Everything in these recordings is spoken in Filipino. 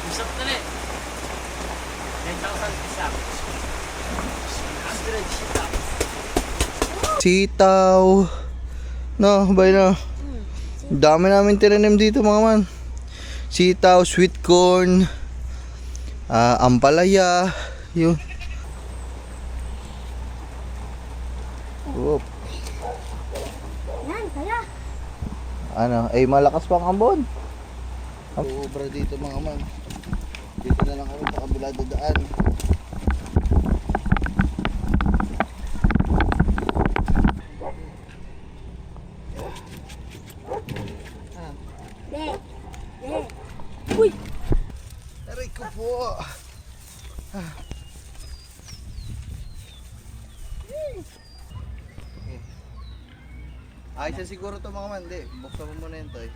Usap na rin. 10,000 isa. 100 sitaw. Sitaw. No, bay na. Dami namin tinanim dito mga man. Sitaw, sweet corn, ampalaya, yun. Oop. Yan, kaya. Ano, ay malakas pang ambon. Obra dito mga man. Dito na lang kami sa kabila dadaan. De. De. Uy. Aray ko po. Okay. Ayos na siguro to mga man. Di, buksan mo muna yun to eh.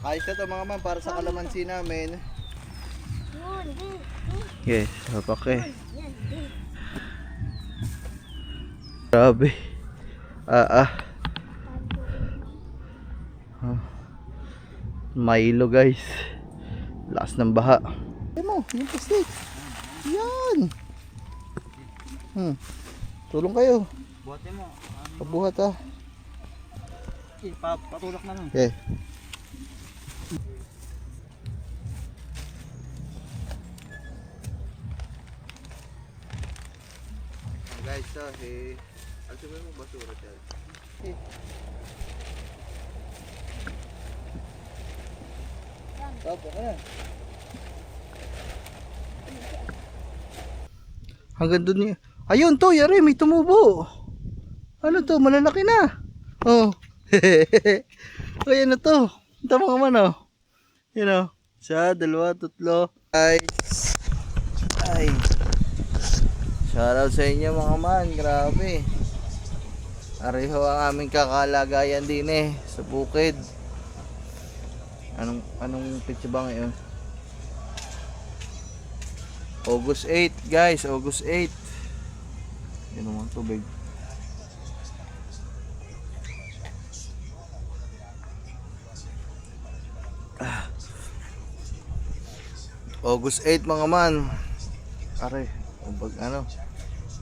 Ayos na to mga man para sa kalamansi namin. Yun, de. Yes, hapak eh. Yan, de. Grabe. Milo guys. Lakas ng baha. Ay mo, yung plastic. Yan. Tulong kayo. Buhatin mo. Pabuhat ah. Patulak na lang. Okay. Guys, alto mo yung basura dyan. Tapo ka na. Hanggang dun niya. Ayun to, yari, may tumubo. Ano to, malalaki na. Oh. Ayan na to. Ito mga man oh. Yun oh. Isa, dalawa, tatlo. Guys. Ay. Shoutout sa inyo mga man. Grabe. Areho ang aming kakalagayan din eh. Sa bukid. Anong pitsa ba ngayon? August 8 guys. August 8. Yan naman tubig. August 8 mga man. Are, ano?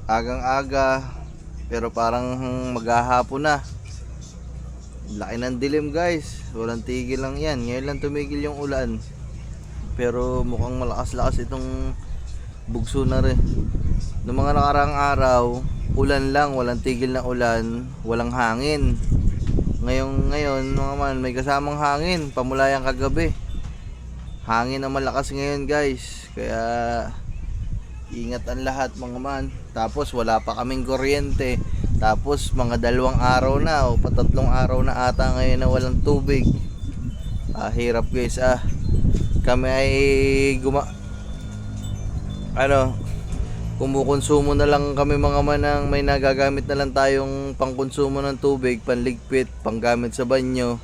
Agang-aga pero parang maghahapon na. Laki ng dilim guys. Walang tigil lang yan. Ngayon lang tumigil yung ulan. Pero mukhang malakas-lakas itong bugso na rin. Noong mga nakaraang araw, ulan lang, walang tigil na ulan, walang hangin. Ngayon mga man, may kasamang hangin, pamulayang kagabi. Hangin na malakas ngayon guys. Kaya ingat ang lahat mga man. Tapos wala pa kaming kuryente. Tapos mga 2 araw na o 3 araw na ata ngayon na walang tubig. Hirap guys ah. Kami ay kumukonsumo na lang kami mga manang may nagagamit na lang tayong pangkonsumo ng tubig, panligpit, panggamit sa banyo.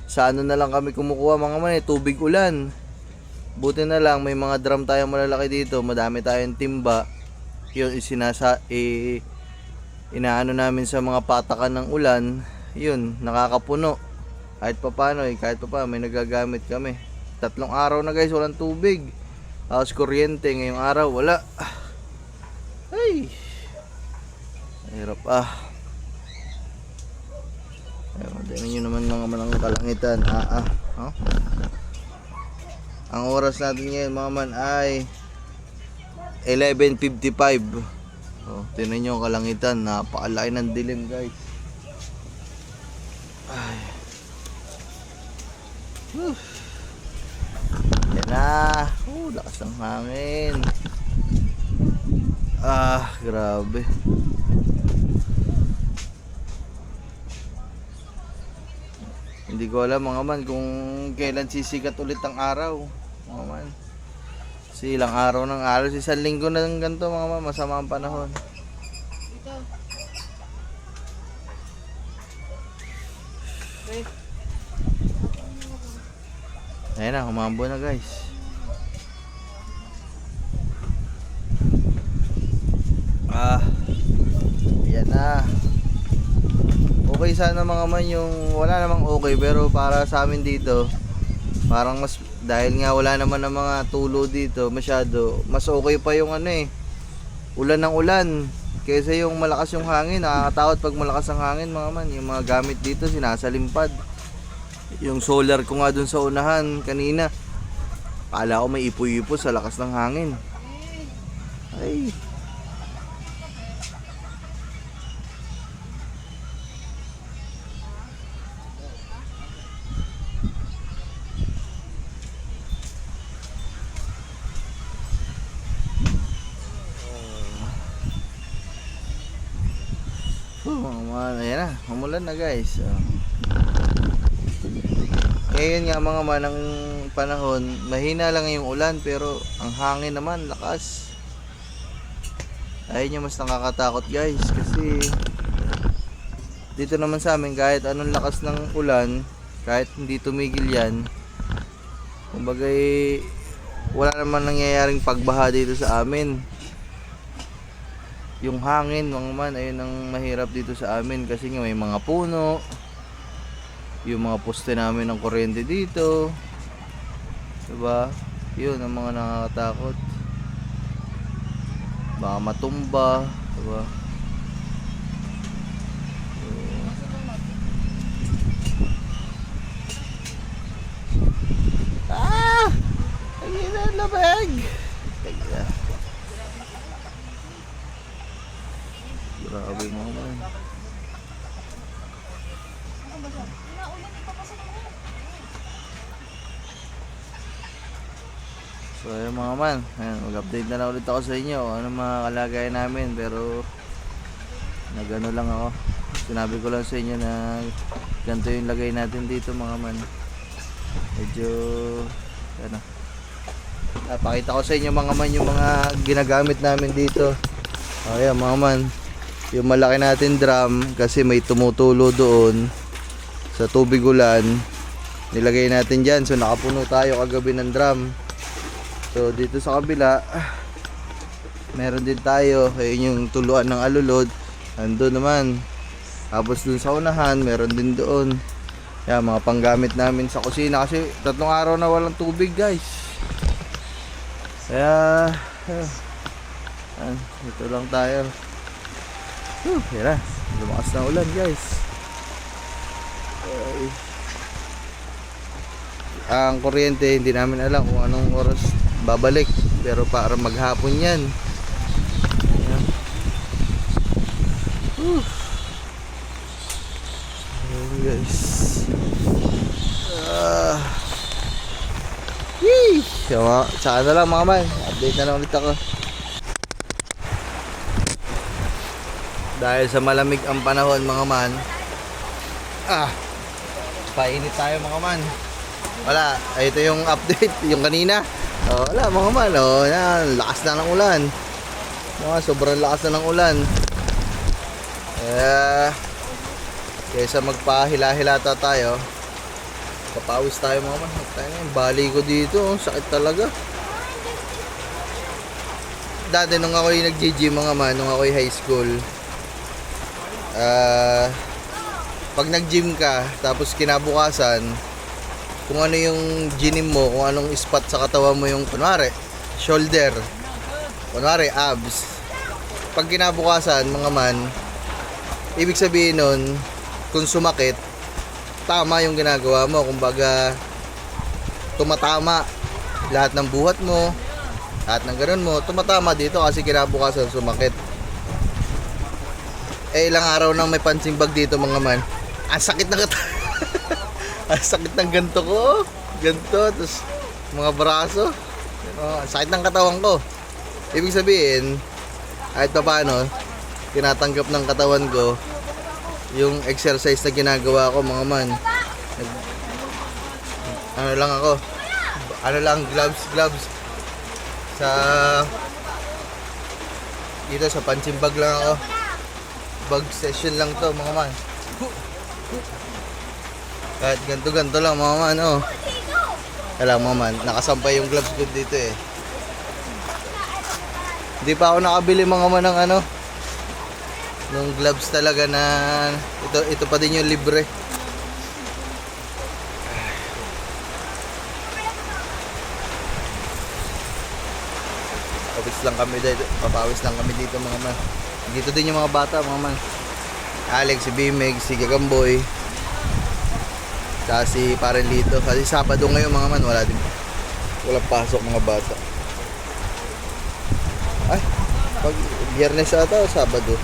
Sa ano na lang kami kumukuha mga man tubig ulan. Buti na lang may mga drum tayong malalaki dito, madami tayong timba. Yun inaano namin sa mga patakan ng ulan, yun nakakapuno. Kahit paano may nagagamit kami. 3 araw na guys walang tubig. Tapos kuryente ngayong araw wala. Ay. Hirap ah. Ayun, tingnan nyo naman mga manang kalangitan. Huh? Ang oras natin ngayon mga man ay 11:55. Oh, tingnan nyo ang kalangitan. Napakalaki ng dilim guys. Ay. Yan na. Lakas ng hangin. Grabe. Hindi ko alam mga man kung kailan sisikat ulit ang araw. Mga man. Kasi ilang araw ng araw. 1 linggo na ng ganito mga man. Masama ang panahon. Ito. Okay. Ayan na, humambo na guys. Yan na. Okay sana mga man yung wala namang okay pero para sa amin dito Parang mas, dahil nga wala naman ng mga tulo dito masyado, mas okay pa yung ano eh, ulan ng ulan kaysa yung malakas yung hangin. Nakakatakot pag malakas ang hangin mga man. Yung mga gamit dito sinasalimpad. Yung solar ko nga dun sa unahan kanina, akala ko may ipo-ipo sa lakas ng hangin. Ay, ayan na, umulan na guys. Ngayon nga mga man, ang panahon, mahina lang yung ulan pero ang hangin naman lakas. Ayun yung mas nakakatakot guys, kasi dito naman sa amin kahit anong lakas ng ulan, kahit hindi tumigil yan, kumbaga wala naman nangyayaring pagbaha dito sa amin. Yung hangin mga man, ayun ang mahirap dito sa amin kasi nga may mga puno, yung mga poste namin ng kuryente dito, diba? Yun ang mga nakakatakot, baka matumba, diba? Ayun na, labag. Kaya grabe mo man. So ayun mga man, mag-update na lang ulit ako sa inyo ano mga kalagayan namin, pero nagano lang ako, sinabi ko lang sa inyo na ganito yung lagay natin dito mga man. Medyo ano, pakita ko sa inyo mga man yung mga ginagamit namin dito. Ayan mga man, yung malaki natin drum kasi may tumutulo doon sa tubig ulan, nilagay natin dyan. So nakapuno tayo kagabi ng drum. So dito sa kabila meron din tayo, ayun yung tuluan ng alulod, andun naman. Tapos dun sa unahan meron din doon. Yan, mga panggamit namin sa kusina kasi 3 araw na walang tubig guys. Kaya ito lang tayo. Yan na, lumakas na ulan guys. Ang kuryente hindi namin alam kung anong oras babalik, pero para maghapon yan. Ayan. Ayan guys. Tsaka na lang mga man, update na lang ulit ako. Dahil sa malamig ang panahon mga man, painit tayo mga man. Wala, ito yung update, yung kanina. Wala mga man, yan, lakas na ng ulan. Sobrang lakas na ng ulan. Kaysa magpahila-hilata tayo, papawis tayo mga man. Bali ko dito, sakit talaga. Dati nung ako'y nag-gym mga man, nung ako'y high school, pag nag-gym ka, tapos kinabukasan, kung ano yung ginim mo, kung anong spot sa katawan mo, yung kunwari shoulder, kunwari abs, pag kinabukasan mga man, ibig sabihin nun, kung sumakit, tama yung ginagawa mo. Kumbaga tumatama lahat ng buhat mo, lahat ng ganun mo, tumatama dito kasi kinabukasan sumakit. Ilang araw nang may punching bag dito mga man, ang sakit na ang sakit ng ganto ko, ganto, tapos mga braso, sakit ng katawan ko. Ibig sabihin, kahit pa paano, tinatanggap ng katawan ko yung exercise na ginagawa ko mga man. Ano lang ako, gloves sa dito sa punching bag lang ako. Bag session lang to mga man. Kahit ganto lang mga man, Kaya mga man, nakasampay yung gloves ko dito eh. Hindi pa ako nakabili mga man ng ng gloves talaga na ito pa din yung libre. Pawis lang kami dito. Papawis lang kami dito mga man. Dito din yung mga bata mga man. Alex, si Bimig, si Gagamboy. Saka si Paren Lito. Kasi Sabado ngayon mga man. Walang pasok mga bata. Ay, pag Biyernes ata o Sabado.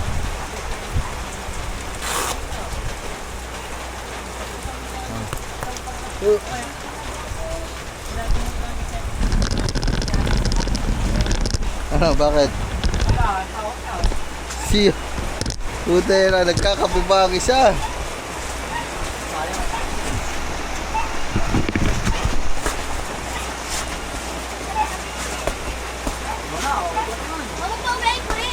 Ano, bakit? Si Putera, nagkakabubang isa. Ano to, Bay? Ay,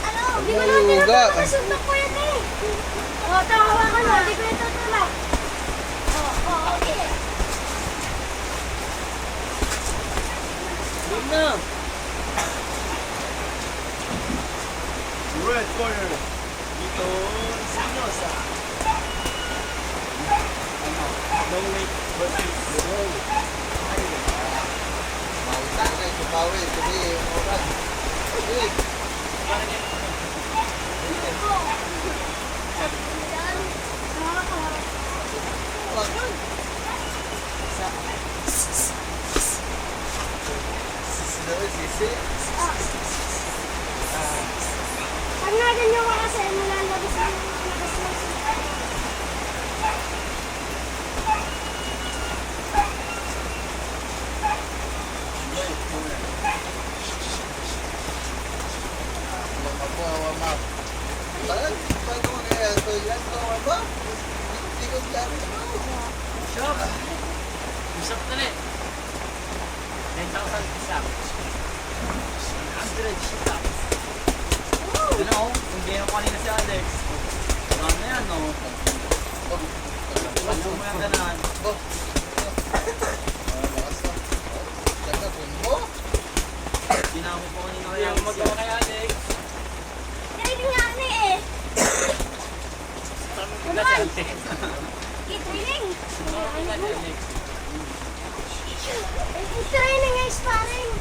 ano? Di ba Ay, natin uga. napapasundok ko yan eh? O, tawa ka na. Di ko ito tulak. O, okay. Red corner. Dito, Sinosa. Long way versus Roll. Mawitan kayo, supawin. Sige, oras. Sige. Sisi. Pag naganyan ko kasi, malalabas ang labas ng sila. Paano mo kaya ito? Yan, kawan ba? Hindi ko dyan. Shop. Usap dali. 10,000 isa. 100 shita. Ano oh, hindi mo kanina si Alex. Ano na yan no? Ano mo yung ganahan? Ganda kumbo. Ginamit mo kanina kay Alex. Magawa kay Alex. Training nga ano eh. Ano si Alex? I-training. Ano si Alex? I-training nga sparring.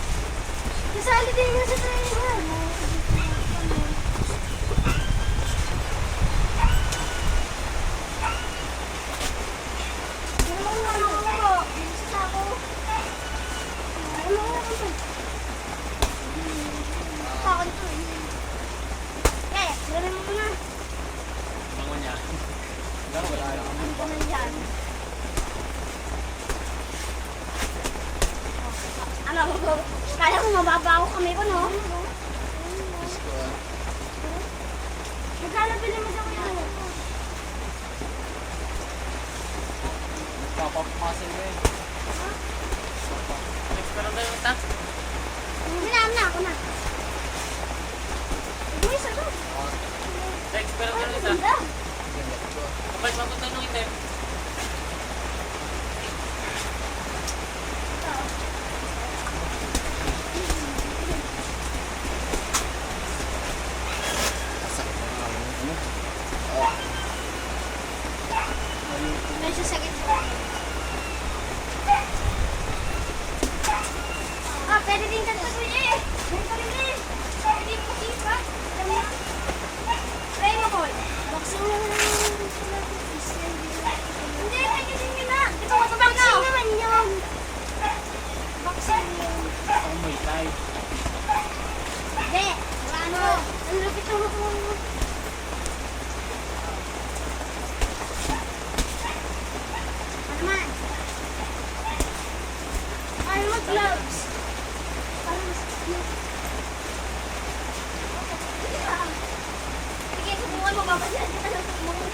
Kasali din nga sa training nga. Bango niya. Wala lang. Ano, kaya ko mababaw kami ko, no? Magkano bilhin mo sa kuya? Papapasin mo eh. Alex, pero tayo yung tax. Minam na ako na. Uy, sagot. Alex, pero tayo yung isa. Ganda. Kapag mapunta nung item. Medyo sakit. Ah, pwede din ganito kuya eh. Ganito rin eh. Pwede mo kasi pa. Try mo, Paul. Boxing lang naman. Hindi, pwede din yun na. Ito, boxing naman yun. Boxing yun. Ako may tay. Hindi. Ano? Ang lupit ng mukha mo. Ano man? Ano mag-gloves? Para mas... Sige, subukan mo. Babasyan kita ng subukan.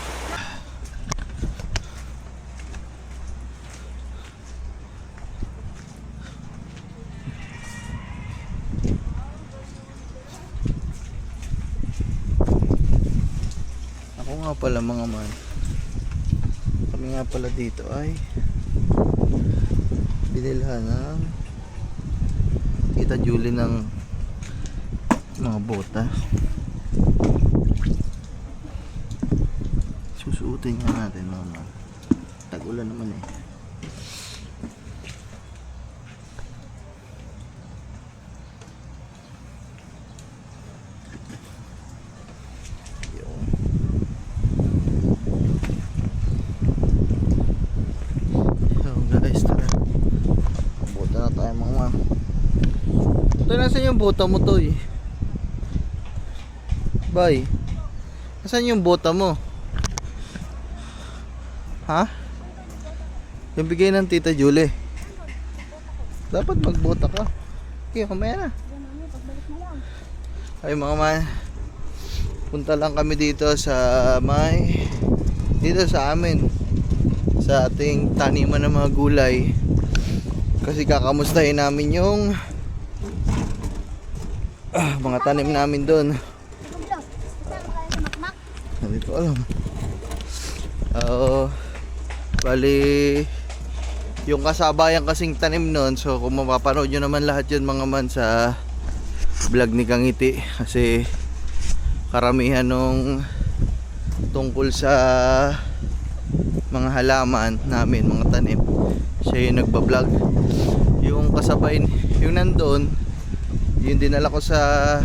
Ako nga pala mga man. Kami nga pala dito ay binilhan ng Tita Julie ng mga bota. Susuotin nga natin mga man. Tag-ulan naman eh. Toy, nasan yung bota mo, Toy? Bay, nasan yung bota mo? Ha? Yung bigay ng Tita Julie. Dapat magbota ka. Okay, kumaya na. Ay mga man, punta lang kami dito sa dito sa amin, sa ating taniman ng mga gulay, kasi kakamustahin namin yung mga tanim namin doon. Hindi ko alam. Bali yung kasabayan kasing tanim nun, so kung mapapanood nyo naman lahat yun mga man sa vlog ni Kangiti, kasi karamihan nung tungkol sa mga halaman namin, mga tanim, siya yung nagbablog. Yung kasabay, yung nandun, yung dinala ko sa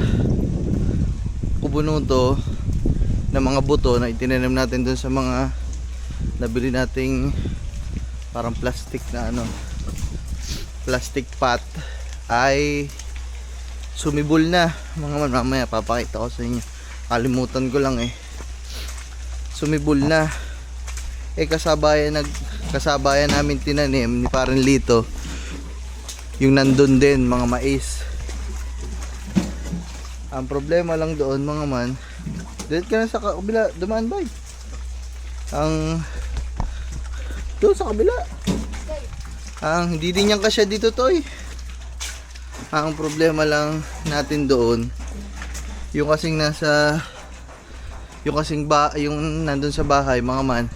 Kubunuto na mga buto na itinanim natin dun sa mga nabili nating parang plastic na plastic pot, ay sumibol na mga man. Mamaya papakita ko sa inyo, kalimutan ko lang sumibol na. Kasabayan namin tinanim ni parang Lito yung nandun din, mga mais. Ang problema lang doon mga man, dito ka na sa kabila, dumaan ba? Doon sa kabila. Hindi din yan kasya dito, Toy. Ang problema lang natin doon, yung kasing yung nandun sa bahay mga man,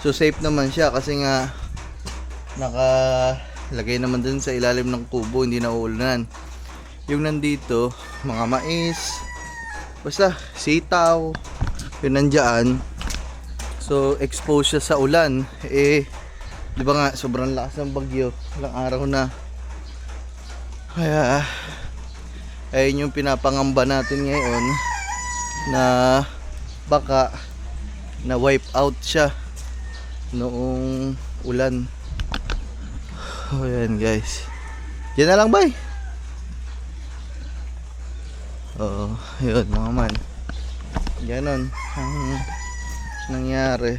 so safe naman siya kasi nga nakalagay naman dun sa ilalim ng kubo, hindi na uulanan. Yung nandito, mga mais, basta sitaw, yun nandyan, so exposed siya sa ulan. Di ba nga, sobrang lakas ng bagyo, ilang araw na. Kaya ayun yung pinapangamba natin ngayon, na baka na wipe out siya noong ulan. Ayan guys, yan na lang bay. Oo, yun mga man, ganon ang nangyari.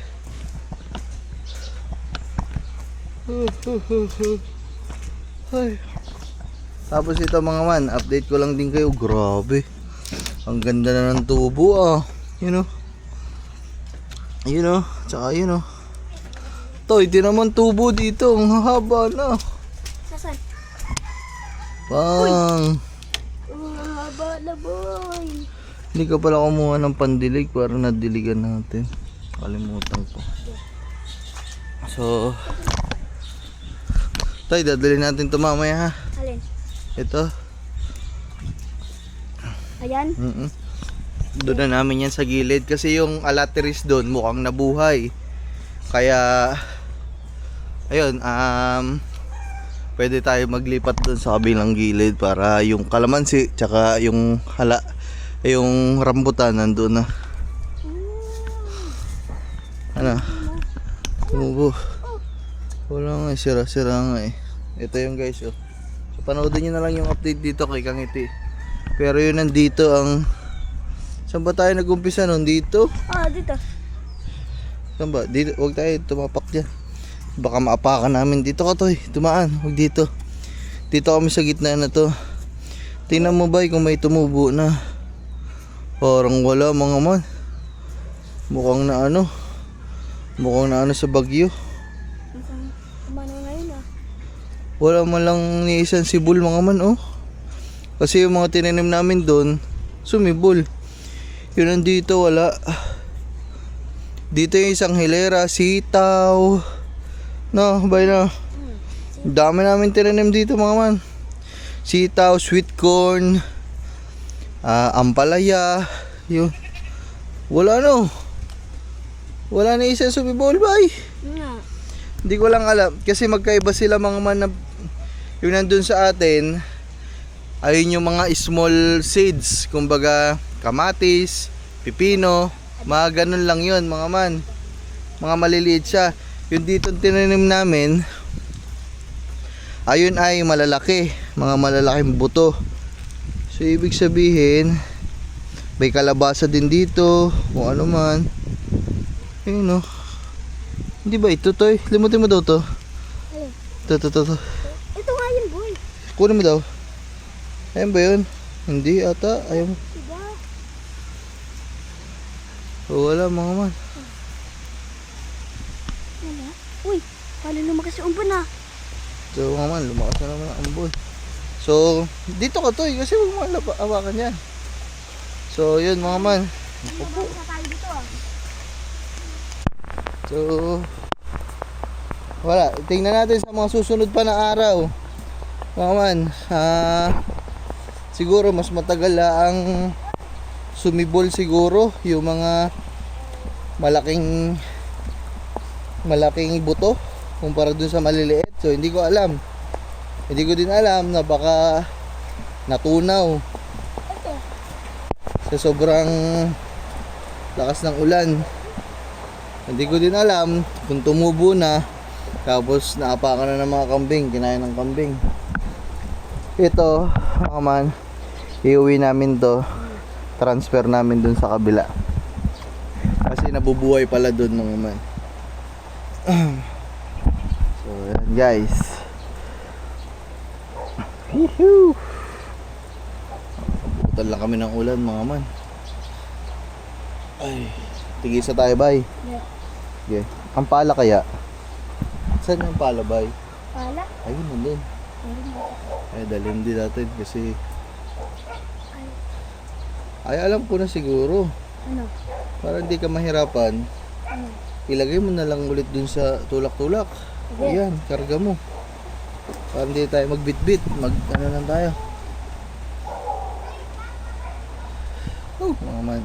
Ay. Tapos ito mga man, update ko lang din kayo. Grabe, ang ganda na ng tubo you know, tsaka Toy, di naman tubo dito, ang haba na. Nasaan? Ang haba na, boy. Hindi ka pala kumuha ng pandilig para nadiligan natin. Kalimutan ko. So Toy, dadalhin natin ito mamaya ha. Alin? Ito. Ayan? Doon na namin yan sa gilid kasi yung alateris doon mukhang nabuhay. Kaya ayun, pwede tayo maglipat doon sa kabilang gilid para yung kalamansi tsaka yung rambutan nandun na. Tumubo. Wala nga, sira-sira nga Ito yung guys So panoodin nyo na lang yung update dito kay Kangiti. Pero yun nandito saan ba tayo nag-umpisa nun? Dito? Dito. Saan ba? Dito, huwag tayo tumapak dyan. Baka maapakan namin. Dito ka Toy, tumaan, huwag dito. Dito kami sa gitna na to. Tingnan mo ba kung may tumubo na. Parang wala mga man. Mukhang na sa bagyo. Kumano ngayon Wala man lang ni isang sibol mga man Kasi yung mga tinanim namin doon sumibol. Yun nandito wala. Dito yung isang hilera, sitaw. Bay na. Dami namin tinanim dito mga man. Sitaw, sweet corn, ampalaya. Yun. Wala Wala na isang sumibol bay. Hindi ko lang alam kasi magkaiba sila mga man yung nandun sa atin. Ayun yung mga small seeds, kumbaga kamatis, pipino, mga ganun lang yun mga man, mga maliliit siya. Yung dito tinanim namin, ayun ay malalaki, mga malalaking buto. So ibig sabihin, may kalabasa din dito, kung ano man. Ayun no. Hindi ba ito to? Limutin mo daw to. Ayun. Ito. Ito nga yun, boy. Kunin mo daw. Ayun ba yun? Hindi ata. Ayun. Diba? O wala mga man. Wala. Uy, paano lumakas yung umbon ah? So mga man, lumakas na naman ang ambon. So dito ka to kasi huwag mo hawakan yan. So yun mga man. Lumabasa tayo dito ah. So wala, tingnan natin sa mga susunod pa na araw. Mga man, siguro mas matagal ang sumibol siguro yung mga malaking buto kumpara dun sa maliliit. So hindi ko alam. Hindi ko din alam na baka natunaw sa sobrang lakas ng ulan. Hindi ko din alam kung tumubo na tapos naapakan na ng mga kambing, kinain ng kambing. Ito, mga man, iuwi namin to, transfer namin dun sa kabila. Kasi nabubuhay pala dun mga man. So yan guys. Woohoo! Putal lang kami ng ulan mga man. Ay, tigisa tayo bay. Yeah. Okay. Ang pala kaya? Saan yung pala bay? Pala? Ayun nandun. Ay dalhin din natin kasi ay alam ko na siguro. Ano? Para hindi ka mahirapan, Ano? ilagay mo na lang ulit dun sa tulak-tulak. Sige. Ayan, karga mo. Para hindi tayo magbitbit, ano lang tayo. Oh, mga man.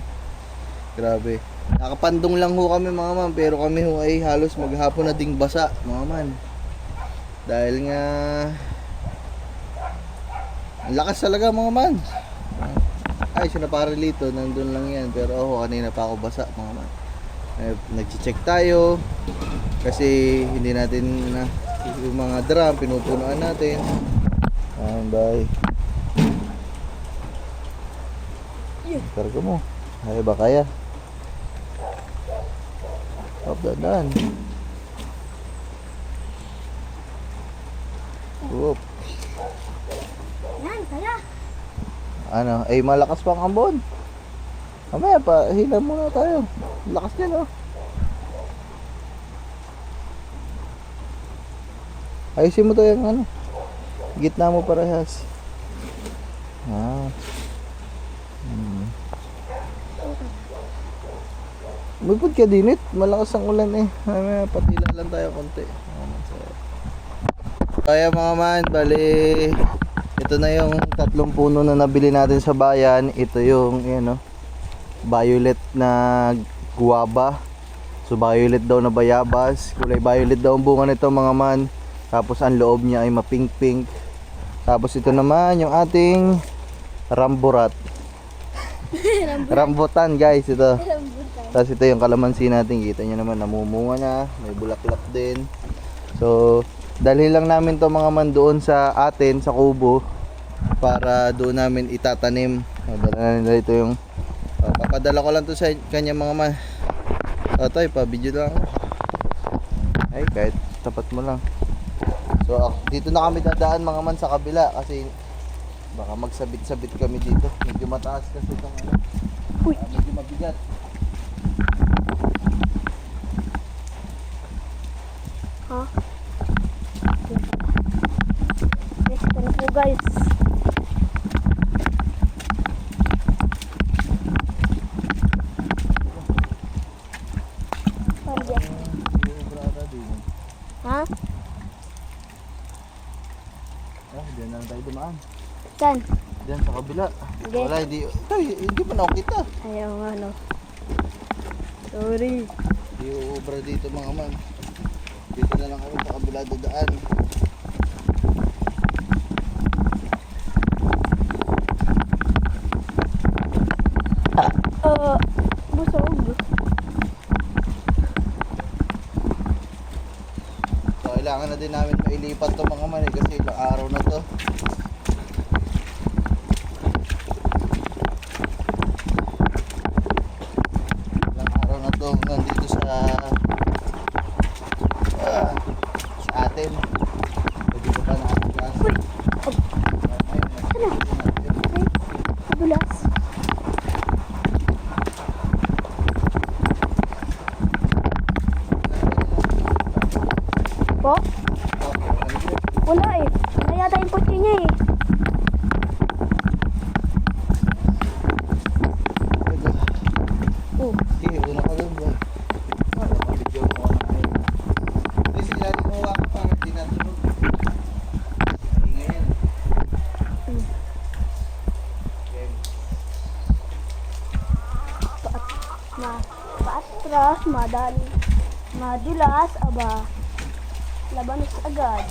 Grabe. Nakapandong lang ho kami mga man, pero kami ho ay halos maghapon na ding basa, mga man. Dahil nga ang lakas talaga mga man. Ay, sinaparilito, nandun lang yan. Pero ako, kanina pa ako basa mga man. Nag-check tayo kasi hindi natin na yung mga drum pinupunuan natin. Bye. Karga mo. Ay ba kaya? Up dan. Whoop. Yan, kaya. Ano, ay malakas pang ambon. Mamaya pa, hila muna tayo. Lakas niya, no? Ayusin mo to yung ano. Gitna mo parehas. Magpud ka dinit. Malakas ang ulan eh. Mamaya patila lang tayo konti. Kaya mga man, bali ito na yung 3 puno na nabili natin sa bayan. Ito yung ano, violet na guwaba. So violet daw na bayabas. Kulay violet daw ang bunga nito mga man. Tapos ang loob niya ay mapink-pink. Tapos ito naman yung ating ramburat. Rambutan guys ito. Tapos ito yung kalamansi natin. Kita nyo naman namumunga na. May bulaklak din. So dalhin lang namin to mga man doon sa atin sa kubo para doon namin itatanim. Dala na nila ito yung papadala ko lang to sa kanya mga man. Tay, pa video lang ako. Ay kahit tapat mo lang. So dito na kami dadaan mga man sa kabila kasi baka magsabit-sabit kami dito. Medyo mataas kasi itong ano. Medyo mabigat. Ha? Yes, ano po guys. Ha? Diyan lang tayo dumaan. Saan? Diyan sa kabila. Hindi. Wala, hindi pa na kita. Ayaw nga no. Sorry. Hindi uubra dito mga man. Dito na lang kami sa kabila dadaan. Busog. So kailangan na din namin mailipat to mga man kasi ilang araw na to. yata yung kotse niya eh. Oh. Sige, una ka doon ba? Video ko na kayo. Hindi, sila rin mo ako pa. Hindi natunog. Ingay yan. Okay. Paatras, madali. Madulas, aba. Labanos agad.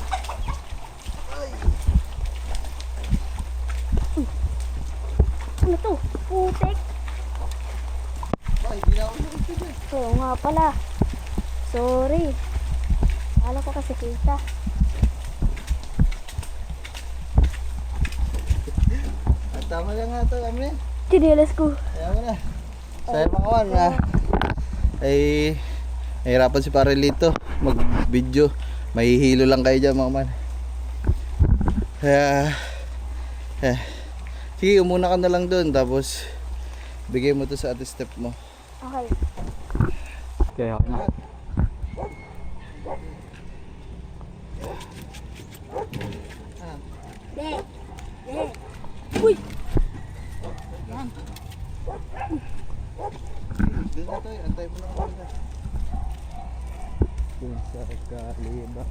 Ano to? Putik. Ay, hindi na ako nakikita. Oo nga pala. Sorry. Akala ko kasi kita. At tama lang nga ito, amin. Chinelas ko. Kaya mo na. Sa'yo mga kawan na. Ay, nahirapan si Parelito mag-video. Mahihilo lang kayo dyan mga man. Kaya, sige, umuna ka na lang doon. Tapos, bigay mo to sa ate step mo. Okay. Kaya ako na. De. De. Uy! Doon na tayo, antay mo lang ako na. Doon sa kaliba.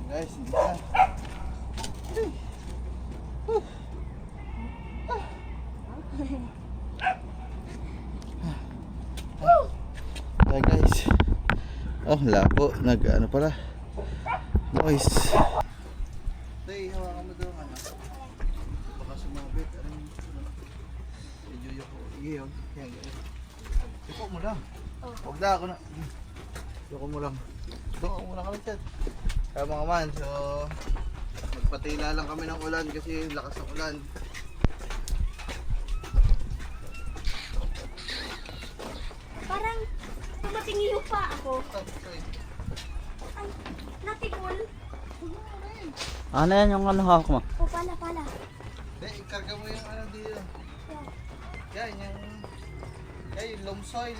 Guys, hindi na. Ayan guys. Oh, labo. Ano pala. Noise. Tay, hawakan mo daw ano. Baka sumabit. Medyo yuko. Iyon. Yan guys. Yuko mo lang. Huwag na ako na. Yuko mo lang. Doon ako muna kami chat. Kaya mga man, so magpatila lang kami ng ulan kasi lakas ng ulan. Parang tumatingin pa ako. Okay. Ay, natigol. Ano yan yung ano hawak mo? O pala. Hindi, ikarga mo yung ano dito. Yan, yung loam soil.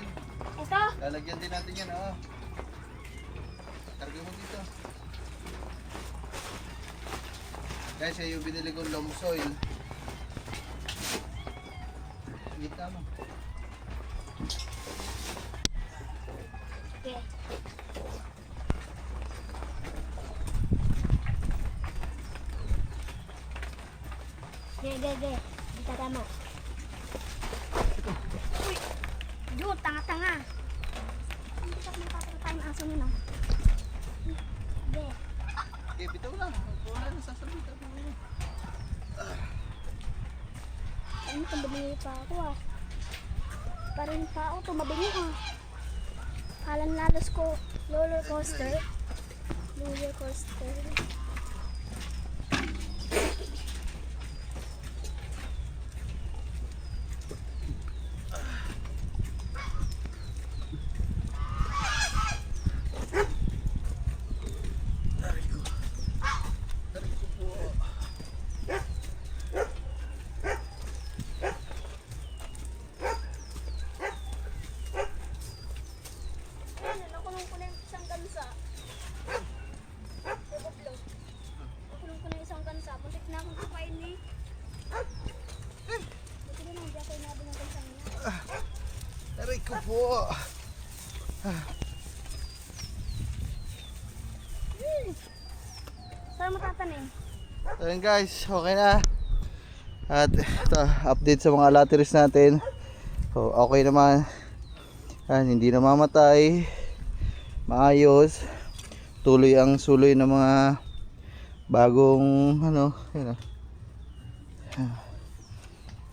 Ito. Lalagyan din natin yan, oh. Karga mo dito. Guys, yung binili kong loam soil. Gita mo. Okay. Ge. Kita tama. Uy! Yun, tanga-tanga. Hindi ka makapatay ang aso nila. Ge. Okay, bitaw lang. Wala na sasabihin. Ano, tumabingi pa ako ah. Parang pa ako, tumabingi ah. Kalan lalas ko, roller coaster. Roller coaster. Nakulong ko na yung isang gansa. Nakulong ko na isang gansa. Muntik na akong kupain ni. Buti na hindi ako inabi ng gansang niya. Aray ko po. Saan matatanim? Ayan guys, okay na. At ito, update sa mga latiris natin. So, okay naman. Ayan, hindi namamatay. Maayos. Tuloy ang suloy ng mga bagong ano, yun.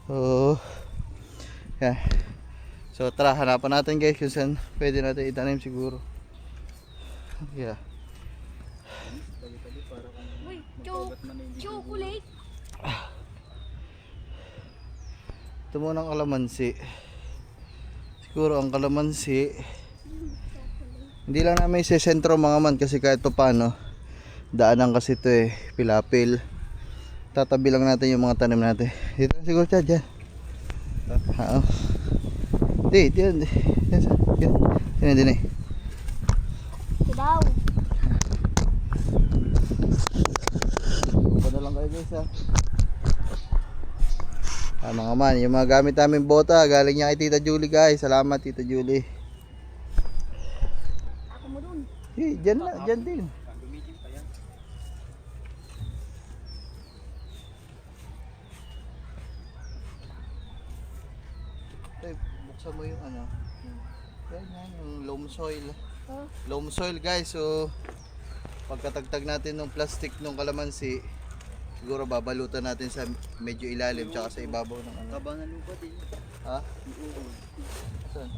So, yan. So, tara, hanapan natin guys kung saan pwede natin itanim siguro. Yeah. Uy, chocolate. Ito muna ang kalamansi. Siguro ang kalamansi, hindi lang namin isesentro mga man kasi kahit pa paano, daanan kasi ito eh, pilapil. Tatabi lang natin yung mga tanim natin. Dito siguro siya, dyan. Oo. Di, dyan. Dyan eh. Ito daw. Punta lang kayo guys ha. Mga man, yung mga gamit namin bota, galing niya kay Tita Julie guys. Salamat Tita Julie. Ako mo dun. Dyan na, dyan din. Gamitin pa yan. Tay, buksan mo yung ano. Yan, yung loam soil. Oh. Loam soil guys, so pagkatagtag natin ng plastic ng kalamansi, siguro babalutan natin sa medyo ilalim tsaka sa ibabaw ng ano. Taba na lupa din. Ha? Saan?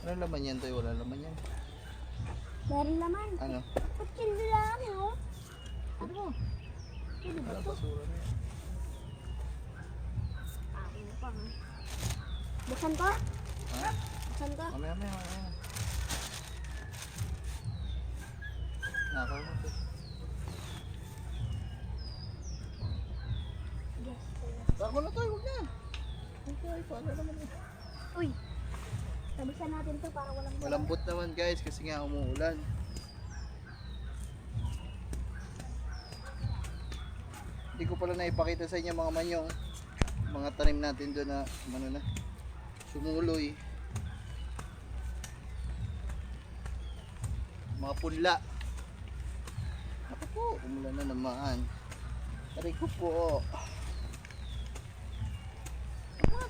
Ano laman yan tayo? Wala laman yan. Meron naman. Ano? Ba't yun lang oh? Ano mo? Ano ba ito? Basura na yan. Ano pa ha? Buksan ko? Ha? Buksan ko? Mamaya. Nakaw mo ito. Yes. Tako na tayo, huwag na. Okay, paano naman yun? Uy! Tabisan natin to para walang Malambot naman guys kasi nga umuulan. Hindi ko pala naipakita sa inyo mga manyong mga tanim natin doon na ano na sumuloy. Mga punla. Ako po, umulan na naman. Aray ko po.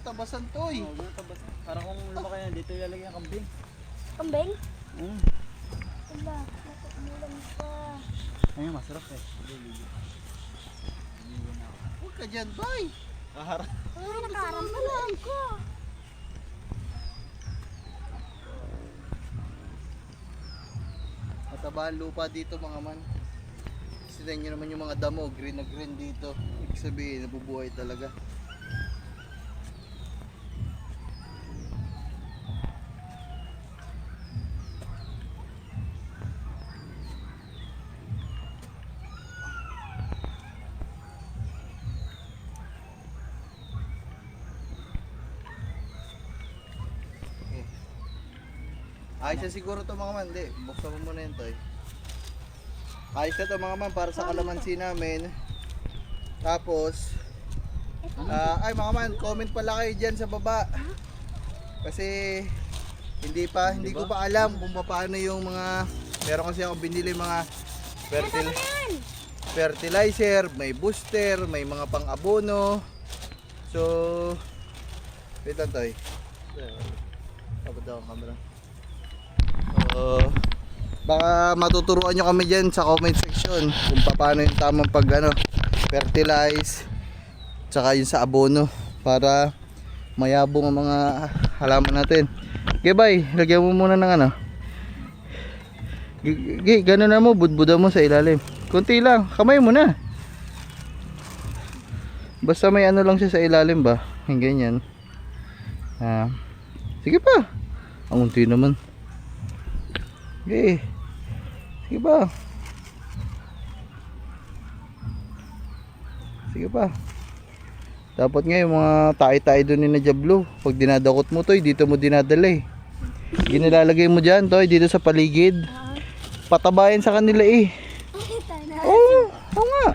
Tabasan toy. Oo, tabas. Parang kung lumaki yan, dito ilalagay ang kambing. Kambing? Mm. Wala. Nakumulan pa. Ayun, masarap eh. Huwag ka dyan, bay. Kaharap. Ay, nakaram pala ako. Matabahan lupa dito mga man. Tignan nyo naman yung mga damo, green na green dito. Ibig sabihin, nabubuhay talaga. Okay. Ayos na siguro to mga man. Hindi, buksan mo muna yun to eh. Ayos na to mga man para sa kalamansi namin. Tapos ay mga man, comment pala kayo dyan sa baba. Kasi hindi ko pa alam kung paano yung mga, meron kasi akong binili mga fertilizer, may booster, may mga pang-abono. So wait lang toy. Tapos daw ang camera. Baka matuturuan nyo kami dyan sa comment section kung paano yung tamang fertilize tsaka yung sa abono para mayabong ang mga halaman natin. Okay bay, lagyan mo muna ng gano'n na mo, budbuda mo sa ilalim. Kunti lang, kamay mo na. Basta may lang siya sa ilalim ba, yung ganyan. Sige pa, ang unti naman. Okay. Sige pa. Sige pa. Dapat nga yung mga tae-tae doon ni na Diablo, pag dinadakot mo to, dito mo dinadala eh. Ginilalagay mo dyan to, dito sa paligid. Patabayan sa kanila eh. Oo nga.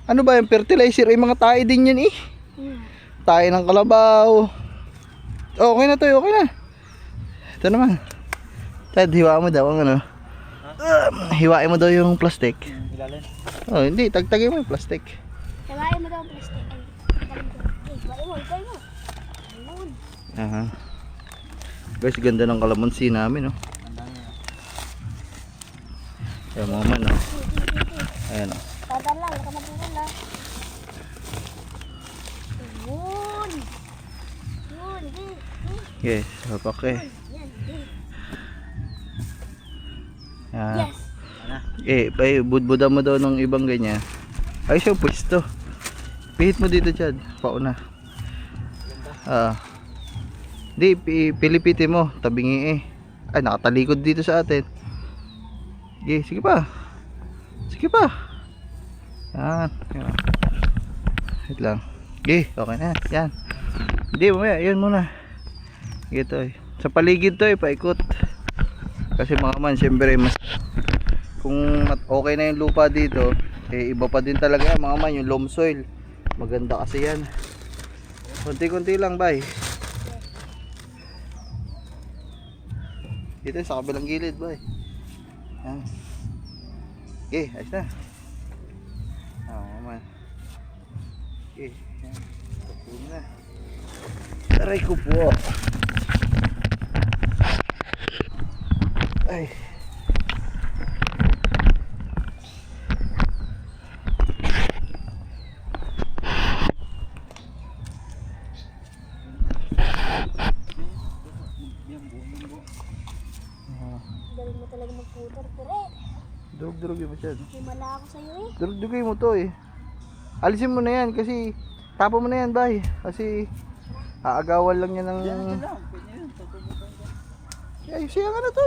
Ano ba yung fertilizer? Ay mga tae din yan eh. Tae ng kalabaw. Okay na to, okay na. Ito naman. Tad, hiwa mo daw ang hiwain mo daw yung plastic. Ilalim. Oh, hindi, tagtagin mo yung plastic. Hiwain mo daw ang plastic. Hiwain mo. Ayun. Aha. Guys, ganda ng kalamansi namin, oh. Ang dami na. Ayan mga man, oh. Ayan, oh. Dadala, laka madudala. Yun. Yun, di. Yes, okay. Yan, di. Ah. Yes. Budbudan mo daw ng ibang ganyan. Ay, siya pwesto. Pihit mo dito, Chad. Pauna. Di, pilipitin mo. Tabingi Ay, nakatalikod dito sa atin. Sige pa. Sige pa. Yan. Wait lang. Okay na. Yan. Hindi, mamaya. Yan muna. Ito sa paligid to paikot. Kasi mga man, syempre mas kung okay na yung lupa dito, iba pa din talaga yan mga man, yung loam soil. Maganda kasi yan. Konti-konti lang, bay. Dito sa kabilang gilid, bay. Yan. Ayos na. Mga man. Yan. Tapos na. Taray ko po. Ay. Galing mo talaga mag-puter, pero Durug-durug yung masyado. himala ako sa'yo eh. Durug-durugin mo to Alisin mo na yan kasi tapo mo na yan, bay. Kasi aagawan lang yan ng... Yan lang. Pwede yun. Tutubukan ko. Ay, siya ka na to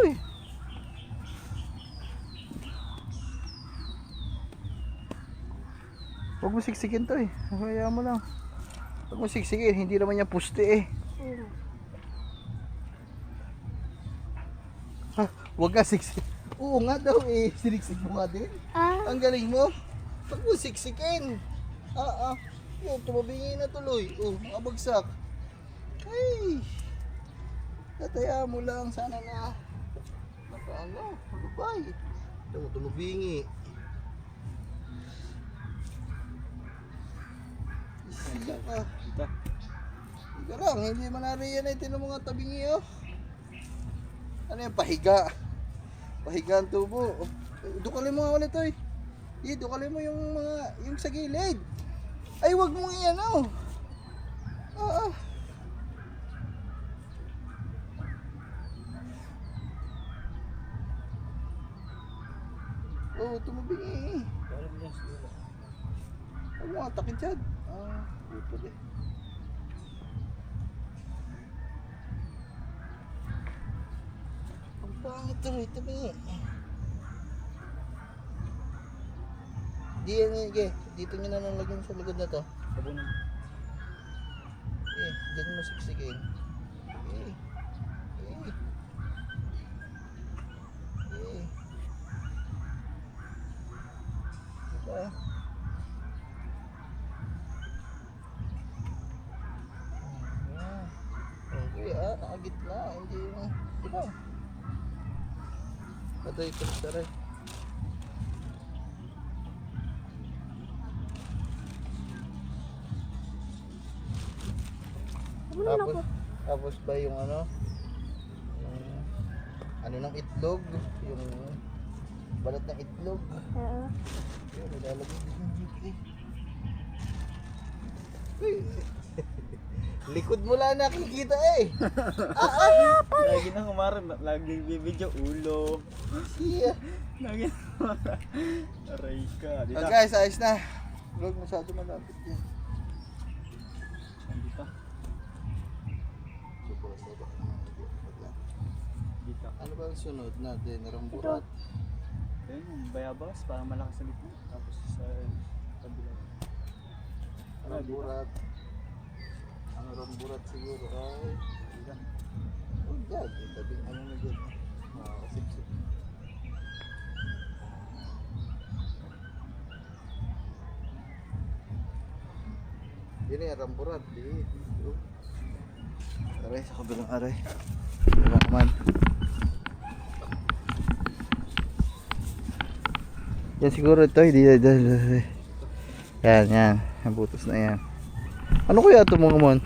Huwag mo siksikin to Kaya mo lang. Huwag mo siksikin, hindi naman yan puste Huwag ka siksik. Oo nga daw siniksik mo nga din. Ang galing mo. Huwag mo siksikin. Tumabingi na tuloy. Makabagsak. Ay. Tataya mo lang sana na. Lubay. Tumabingi. Isa ka. Higa lang, hindi mo nariyan na ito ng mga tabingi Ano yung pahiga? Pahiga ang tubo. Dukalin mo nga ulit dukalin mo yung sa gilid. Ay, wag mong iyan tumabingi Huwag mo nga takin, Chad. Puto Ang pangit tabingi. Dito nyo na nalagyan sa likod na to. Sabunin. Diyan mo siksikin. Diba? Nakagitna. Hindi yung... Diba? Patay ko sa rin. Tapos ba yung ano ng itlog, yung balat ng itlog. Yun, ilalagay din. Likod mo lang nakikita Lagi na humarap. Lagi bibidyo. Ulo. Siya. Lagi na humarap. Aray ka. Dito. Guys, ayos na. Huwag masyado malapit yan. Dito. Dito. Ano ba ang sunod natin? Ramburat. Ayun, yung bayabas. Parang malakas sa likod. Tapos sa kabila. Ramburat. Ang ramburat siguro ay... Oh God, tabing ano na dyan. Makakasipsip. Yun yung ramburat. Aray, sa kabilang aray. Diba naman. Yan siguro ito, hindi. Yan. Nabutos na yan. Ano kaya ito mga man?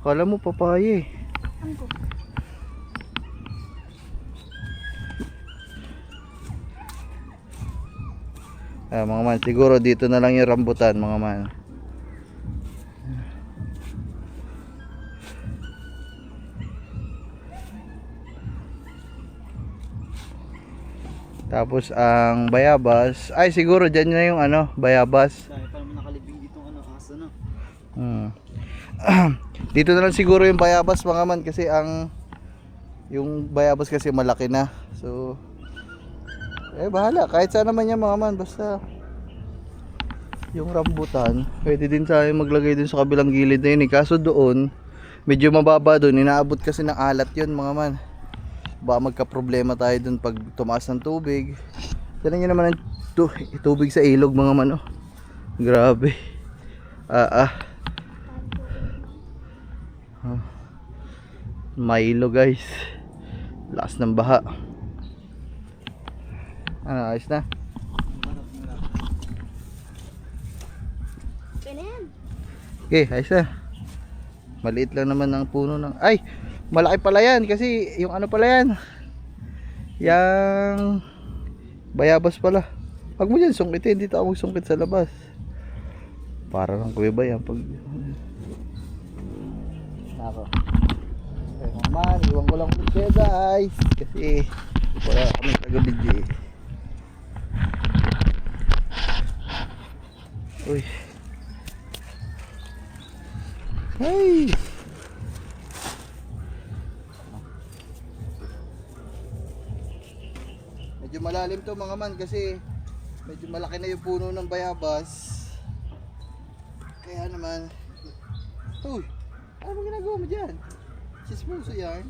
Kala mo papaya Ano? Mga man, siguro dito na lang yung rambutan mga man. Tapos ang bayabas, ay siguro dyan na yung ano, bayabas. Dahil pa naman nakalibing dito ano, aso na. Dito na lang siguro yung bayabas mga man kasi yung bayabas kasi malaki na. So bahala, kahit saan naman yan mga man, basta yung rambutan, pwede din tayo maglagay dun sa kabilang gilid na yun eh. Kaso doon, medyo mababa doon, inaabot kasi ng alat yun mga man. Baka magka-problema tayo dun pag tumaas ng tubig. Tignan nyo naman ang tubig sa ilog mga man, oh. Grabe. Mailo guys. Lakas ng baha. Ano, ayos na? Ganyan. Okay, ayos na. Maliit lang naman ang puno ng... Ay! Malaki pala yan kasi yung ano pala yan. Yang bayabas pala. Pag mo dyan sungkitin, dito ako magsungkit sa labas. Para lang kuya ba yan pag... Ako. Okay, man, iwan ko lang ulit kayo guys. Kasi wala kami taga-video eh. Uy. Hey! Medyo malalim to mga man kasi medyo malaki na yung puno ng bayabas. Kaya naman. Uy! Ano mo ginagawa mo dyan? Chismoso yan.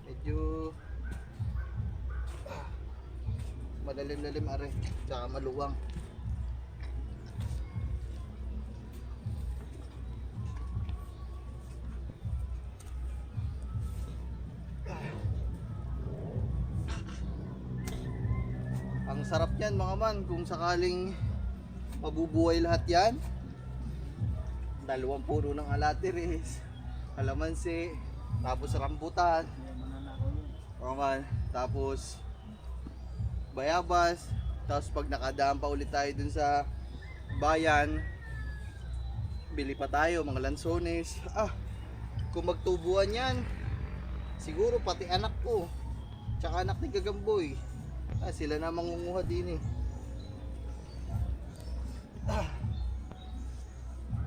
Medyo malalim-lalim are, tsaka maluwang. Ang sarap yan mga man kung sakaling mabubuhay lahat yan. Dalawang puno ng alatiris, kalamansi, tapos rambutan, mga man, tapos bayabas. Tapos pag nakadaan pa ulit tayo dun sa bayan, bili pa tayo mga lansones. Kung magtubuan yan, siguro pati anak ko tsaka anak ni Gagamboy, sila na mangunguha din eh.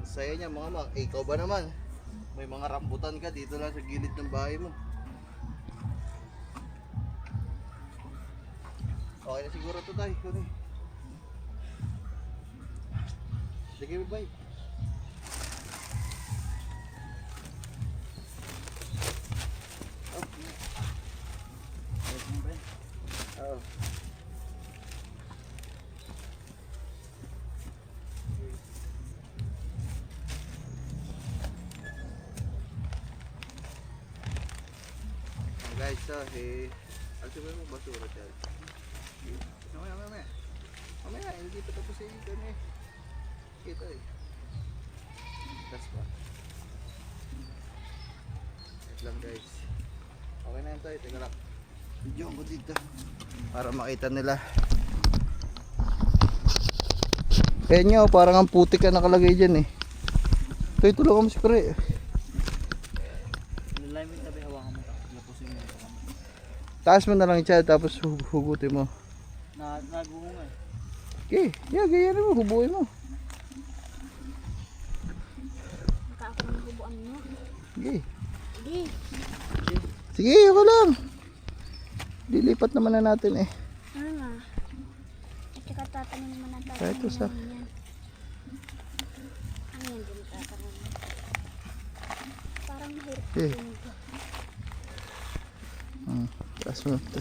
Saya niya mga ma. Ikaw ba naman, may mga rambutan ka dito lang sa gilid ng bahay mo. Okay na siguro ito tayo. Sige mo ba? Oo. Guys, altumin mo basura dyan. Mamaya, hindi pa tapos yung ito eh. Kita eh. Das pa. Wait lang guys. Okay na yun tayo, teka lang. Video ko dito para makita nila. Kaya nyo, parang ang putik ka nakalagay dyan eh. Ito lang kami spray. Nilime yung tabi, hawakan mo. Lapusin mo. Taas mo na lang siya, tapos hugutin mo. Naguhunga eh. Okay, ganyan mo, hubuin mo. Baka ako ng hubuan mo. Okay. Hindi. Sige, ako lang. Dilipat naman na natin eh. Ano nga? At saka tatanim naman na tayo. Ito sa... Ano yan din tatanim? Parang mahirap. Okay. Taas mo ito.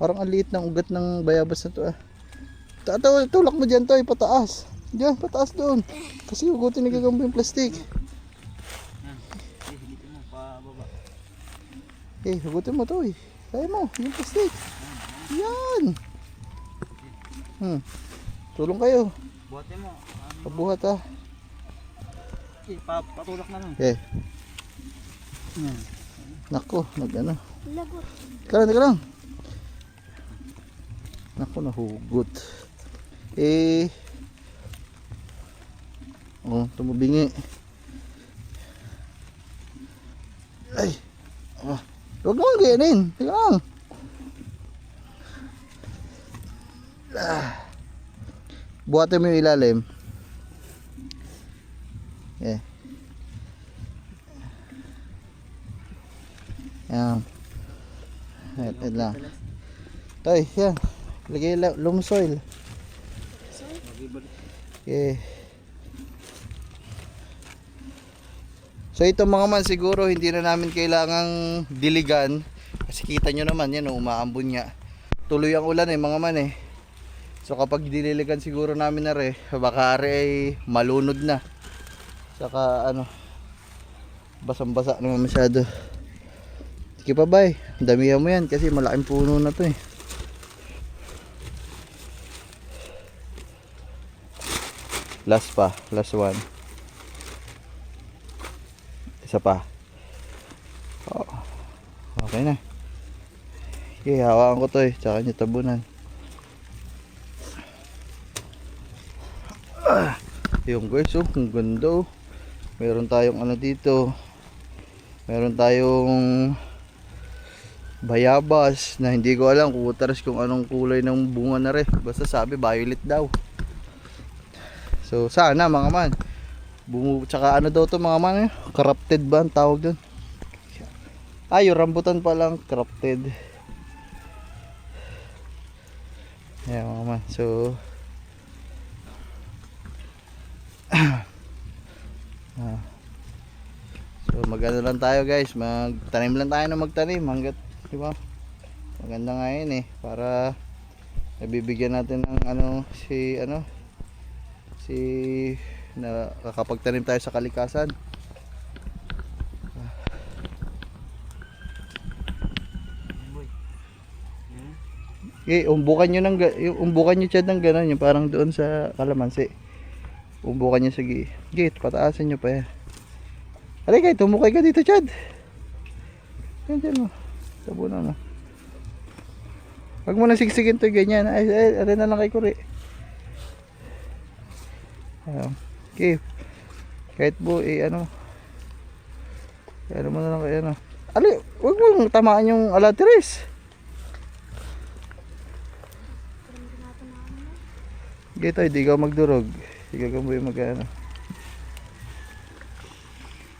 Parang ang liit ng ugat ng bayabas na to ah. Tulak mo dyan to, pataas. Diyan, pataas doon. Kasi hugutin ni Gagambo yung plastic. Higitin mo, pababa. Hugutin mo to eh. Kaya mo, yung plastic. Yan. Tulong kayo. Buhatin mo. Pabuhat ah. Patulak na lang. Nako, nag-ano. Lagot. Teka lang. Nako, nahugot. Oh, tumubingi. Ay. Oh. Huwag mo ang gayanin. Teka lang. Buhatin mo yung ilalim. Yeah. Yan. Ito lang. Toy, yan. Lagay loam soil. Okay. So ito mga man, siguro hindi na namin kailangang diligan. Kasi kita nyo naman yan, umaambon nga. Tuloy ang ulan mga man eh. So kapag dililigan siguro namin na baka ay malunod na. Saka basang-basa naman masyado. Sige pa bay, damihan mo yan kasi malaking puno na to eh. Last one. Isa pa. Oh, okay na. Okay, hawakan ko to eh, tsaka nyo tabunan. Yung guys, oh, ang ganda oh. Meron tayong dito. Meron tayong bayabas na hindi ko alam kung anong kulay ng bunga na basta sabi violet daw. So sana mga man tsaka daw to mga man corrupted ba ang tawag dun? Yung rambutan pa lang corrupted. Ayan mga man, so so maganda lang tayo guys, magtanim lang tayo na magtanim hanggat, di ba? Maganda nga yun eh, para nabibigyan natin ng nakakapagtanim tayo sa kalikasan. Umbukan nyo Chad ng gano'n, yung parang doon sa kalamansi. Umbukan nyo sa gate, pataasan nyo pa yan. Halika, tumukay ka dito Chad. Yan dyan mo, tabunan mo. Huwag mo na sigsigin to ganyan. Ay, na lang kay Kuri. Okay. Kahit po ano mo na lang kay huwag mo tamaan yung alatiris. Gito, hindi ka magdurog. Hindi ka mo yung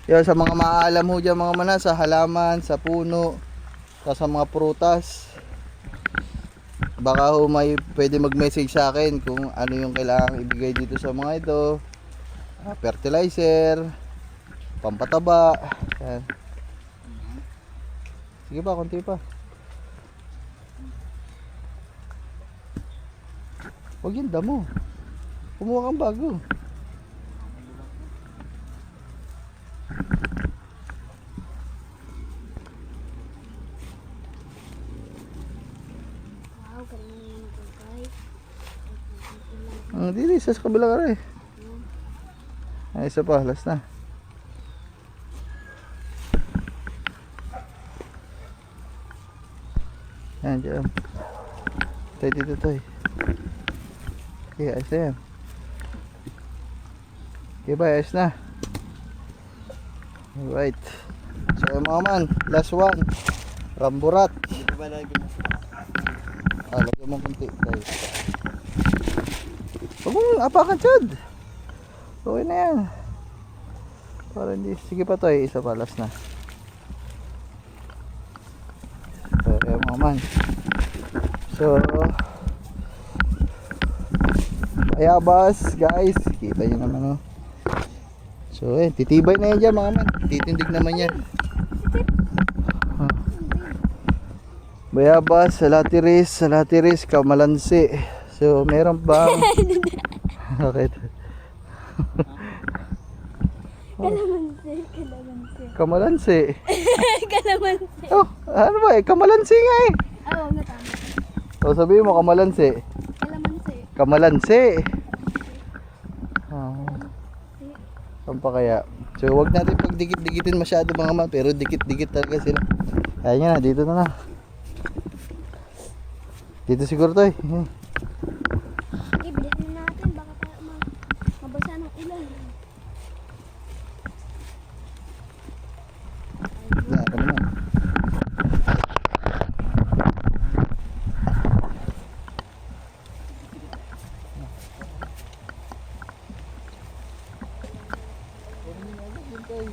Yan, sa mga maalam ho dyan mga mana, sa halaman, sa puno, sa mga prutas, baka ho may pwede mag-message sa akin kung ano yung kailangan ibigay dito sa mga ito. Fertilizer, pampataba. Yan. Sige pa, konti pa. Huwag yung damo. Kumuha kang bago. Wow, galing naman ito guys. Dili, sa kabila ka rin. Ay, isa pa, last na. Yan, dyan. Tay, dito, tay. Okay, ayos na yan. Okay ba, ayos na. Alright. So, mga man, last one. Ramburat. Dito ba lagi mo? Lagyan mo kunti, tay. Huwag mong apakan, Chad. Okay na yan. Para hindi. Sige pa to, isa pa, last na. So, ayan mga man. So, bayabas, guys. Kita nyo naman, oh. So, titibay na yan dyan, mga man. Titindig naman yan. Bayabas, salatiris, kamalansi. So, meron pa. Okay. Kalamansi. Kamalansi. Oh, ano ba kamalansi nga eh. Oo, natama. O, sabihin mo kamalansi. Kamalansi. Saan pa kaya? So, wag natin pagdikit-dikitin masyado mga man, pero dikit-dikit talaga sila. Ayan na, dito na. Dito siguro to eh. Okay, bilisan na natin. Baka tayo mabasa ng ulan. Toy.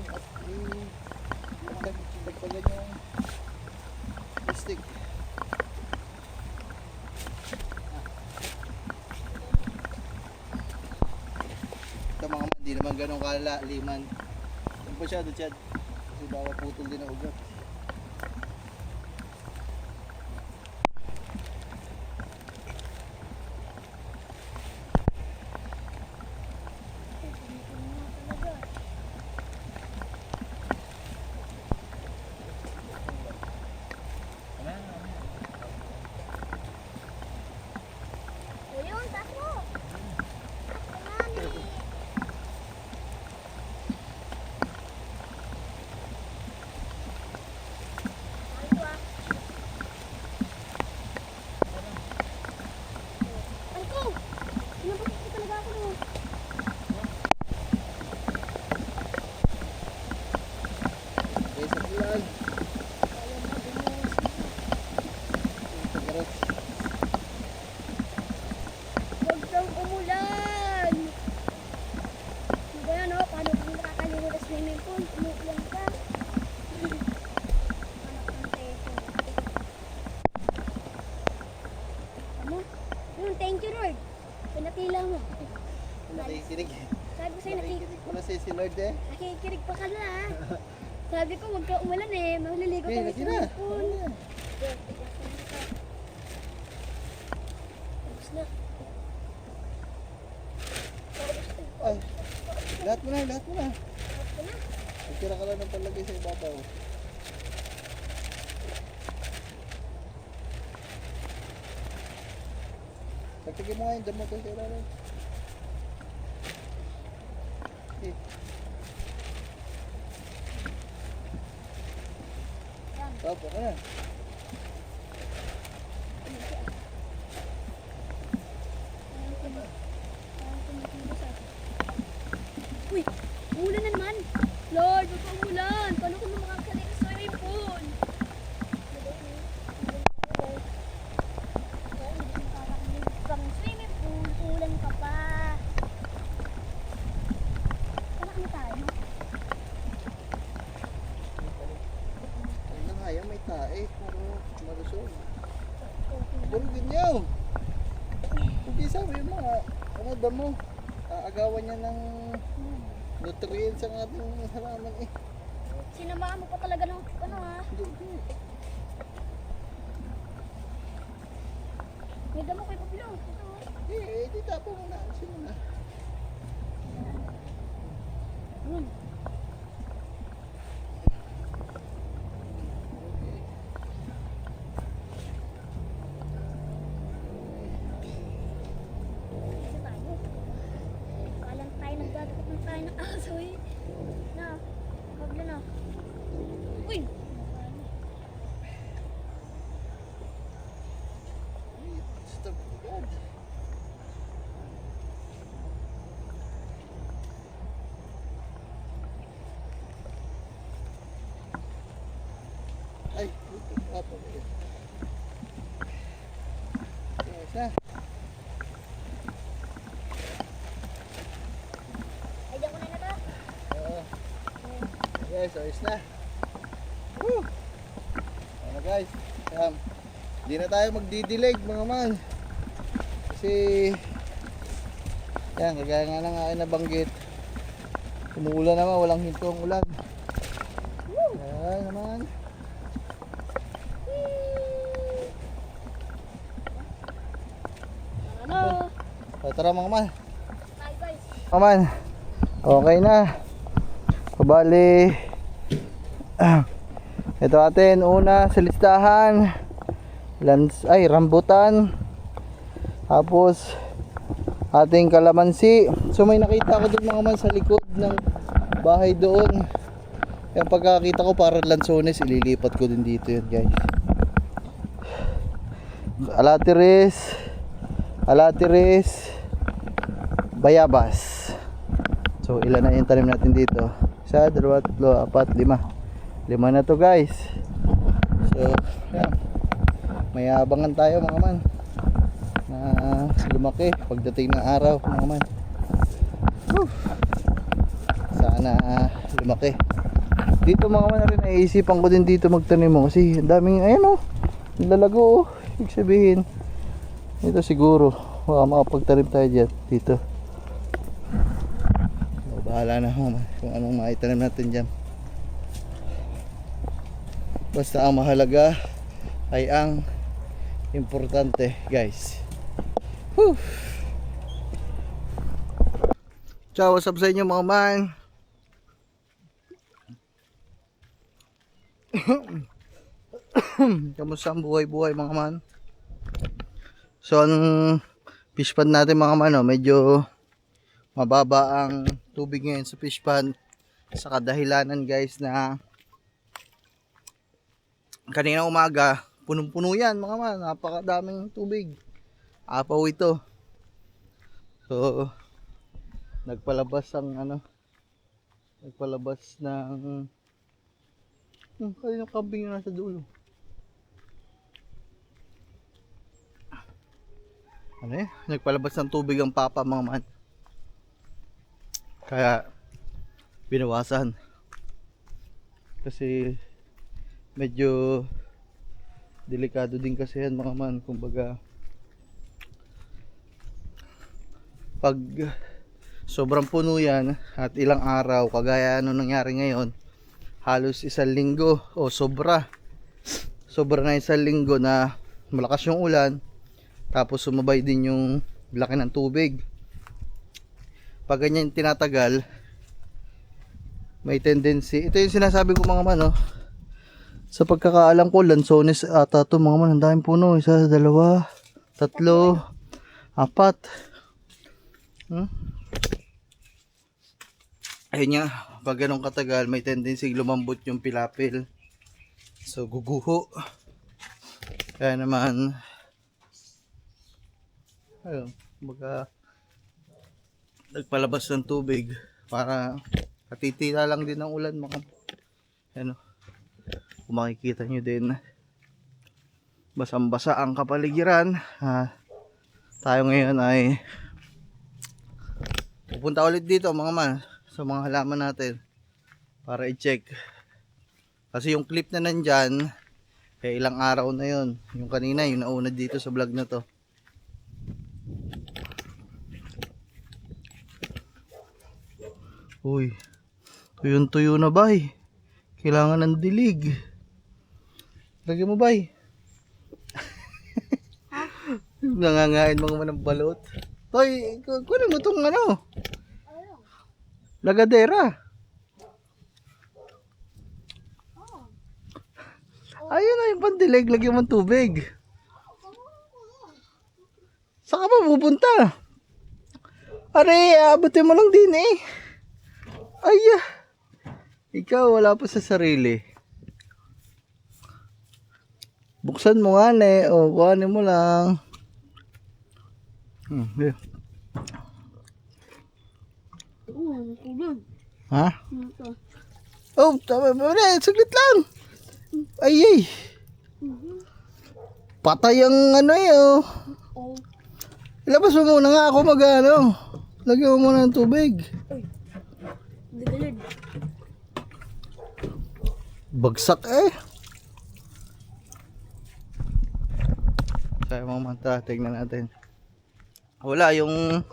At pagpagan yung stick. Ito mga man, hindi naman ganun kalaliman. Yan po siya, Chad. Kasi baka putol din ang ugat. Ayun, tapo. Arko! Pinabuti ko talaga ako no. Okay, sa bulan. Pagkarot. Huwag kang umulan! Diba yan o? Paano kung nakakaligo sa swimming pool? Umuulan ka. Anak ng teto. Ano? Yun, thank you Lord. Pinatila mo. Nakikinig. Sabi ko sa'yo, Nakikinig ko na si Lord eh. nakikinig pa ka na. Sabi ko, huwag ka umulan eh. Maliligo Okay, kami sa lagi na. swimming pool. Tapos na. Ay, lahat mo na, lahat mo na. Tapos na. Magtira ka lang ng palagay sa ibabaw. Pagtigin mo nga yung damo ko sa ilalim. Okay. Yan. Tapo ka na. Uy, umulan na naman. Lord, huwag ka umulan. Paano kung makakali sa swimming pool? Pang swimming pool, ulan ka pa. Para kami tayo. Ay na nga yan, may tae. Pero malusog. Bulgin niyo. Pag-isa mo yung mga damo. Aagawan niya ng nutrients ang ating halaman eh. Sinamaan mo pa talaga ng ano ha? Hindi. May damo kay Pablo. Di tapo mo na. Alisin mo na. Kasi tayo. Kalang tayo nagdadakot ng tayo ng aso eh. Na, Pablo na. Uy! Stop God. Ay, ito tapo mo yun. Yes, ha? Ay, diyan ko na na to. Oo. Guys, ayos na. Woo! Ano guys, hindi na tayo magdidilig mga man. Kasi yan, kagaya nga ng aking nabanggit, umuulan naman, walang hinto ang ulan. Yan naman. Ano? O, tara mga man. Tayo guys. Mga man, okay na. Kabali, ito atin una sa listahan, rambutan, tapos ating kalamansi. So may nakita ko doon mga man sa likod ng bahay doon. Yung pagkakita ko parang lansones, ililipat ko din dito yun guys. Alatiris, bayabas. So ilan na yung tanim natin dito? 1, 2, 3, 4, 5. 5 na to guys. So yan, may abangan tayo mga man na lumaki pagdating ng araw mga man. Whew. Sana Lumaki. Dito mga man rin, naisipan ko din dito magtanim mo kasi ang daming, ayan oh, lalago oh. Ibig sabihin, ito siguro, makapagtanim tayo dyan, dito. O, bahala na kung anong maitanim natin dyan. Basta ang mahalaga ay ang importante, guys. Whew. Ciao, what's up sa inyo mga man? Kamusta ang buhay-buhay mga man? So ang fish pond natin mga man, medyo mababa ang tubig ngayon sa fish pond sa kadahilanan guys na kanina umaga punong-puno yan mga man, napakadaming tubig, apaw ito. So nagpalabas ng kanina kambing yung nasa dulo. Nagpalabas ng tubig ang papa mga man. Kaya binawasan. Kasi medyo delikado din kasi yan mga man. Kumbaga pag sobrang puno yan at ilang araw, kagaya nangyari ngayon, halos 1 linggo o sobra na 1 linggo na malakas yung ulan, tapos sumabay din yung laki ng tubig. Pag ganyan tinatagal, may tendency, ito yung sinasabi ko mga man, sa pagkakaalam ko lansones ata to mga man. Ang daming puno, 1, 2, 3, 4. Ayun nga, pag ganun katagal, may tendency lumambot yung pilapil. So, guguho. Kaya naman, ayun, nagpalabas ng tubig para katitila lang din ng ulan mga. Ano, kung makikita nyo din, basang-basa ang kapaligiran. Tayo ngayon ay pupunta ulit dito mga man sa mga halaman natin para i-check kasi yung clip na nandyan ilang araw na yon, yung kanina yung nauna dito sa vlog na to. Uy, tuyong-tuyo na bay, kailangan ng dilig. Lagyan mo bay. Nangangain mga man ng balot. Toy, kunin mo itong lagadera. Ayun na yung pandilig, lagyan mo ng tubig. Saan ka pa pupunta? Are, abutin mo lang din eh. Ay, ikaw wala pa sa sarili. Buksan mo nga o kuhanin mo lang. Yeah. Ha? Oh, tama ba? Saglit lang. Ay. Patay ang Ilabas mo muna nga ako lagyan mo muna ng tubig. Bagsak Kaya mamanta, tignan natin. Wala yung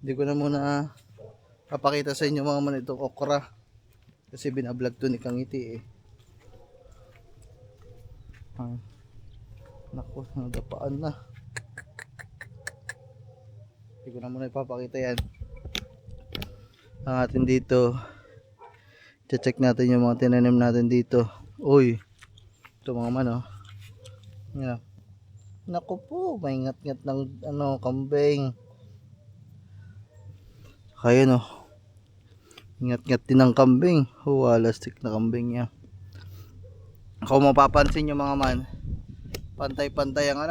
hindi ko na muna papakita sa inyo mga man itong okra kasi binablog to ni Kangiti naku, nadapaan na. Hindi ko na muna ipapakita yan. Ang atin dito, check natin yung mga tinanim natin dito. Uy, ito mga man yan. Naku po, may ngat-ngat ng kambing. Kaya ngat-ngat din ng kambing. Walastik na kambing niya. Kung mapapansin nyo mga man, pantay-pantay ang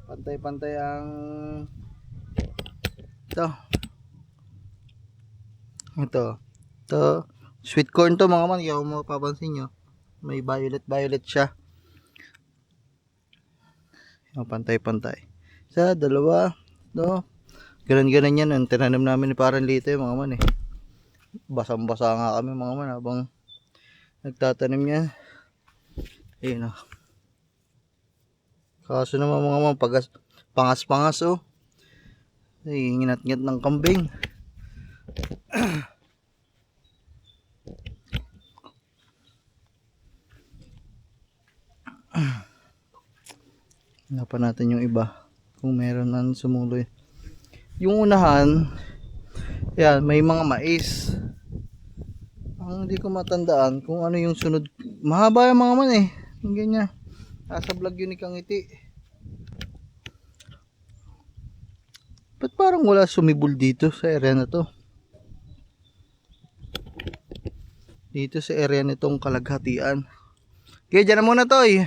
pantay-pantay ang ito sweet corn to mga man. Kung mapapansin nyo, may violet siya. Pantay-pantay. 1, 2, Ganun-ganun yan. Ang tinanim namin ni Parang Lito mga man eh. Basang-basa nga kami mga man habang nagtatanim yan. Ayun oh. Kaso naman mga man, pangas-pangas oh. Ay, nginat-ngat ng kambing. Hanapan natin yung iba kung meron nang sumuloy. Yung unahan, yan, may mga mais. Ang hindi ko matandaan kung ano yung sunod. Mahaba yung mga man eh. Yung ganyan. Nasa vlog yun ni Kangiti. Ba't parang wala sumibol dito sa area na to? Dito sa area nitong kalaghatian. Okay, dyan na muna to eh.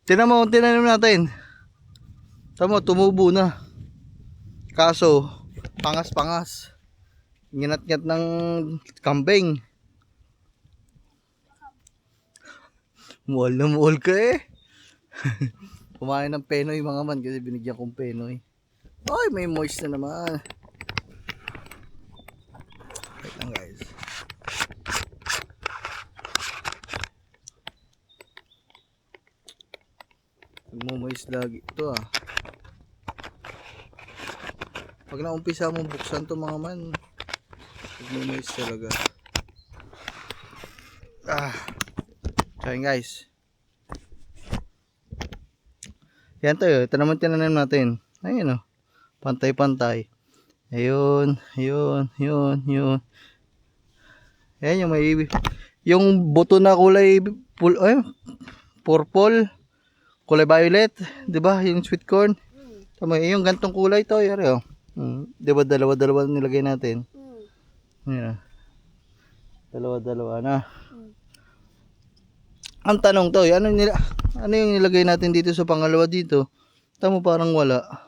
Tinan mo kung tinanim natin. Tama, tumubo na. Kaso, pangas-pangas. Nginat-ngat ng kambing. Mual na mual ka eh. Kumain ng penoy mga man kasi binigyan kong penoy. Ay, may moist na naman. Wait lang guys. Moist lagi ito ah. Pag naumpisa mong buksan to mga man, moist talaga. So yun guys. Yan tayo, ito naman tinanim natin. Ayun oh. Pantay-pantay. Ayun, yun. Ayan yung may yung buto na kulay purple, kulay violet, 'di ba? Yung sweet corn. Tama, yung gantong kulay to, yari oh. 'Di ba dalawa-dalawa nilagay natin? Ayan. Dalawa-dalawa na. Ang tanong to, ano yung nilagay natin dito sa pangalawa dito? Tamo parang wala.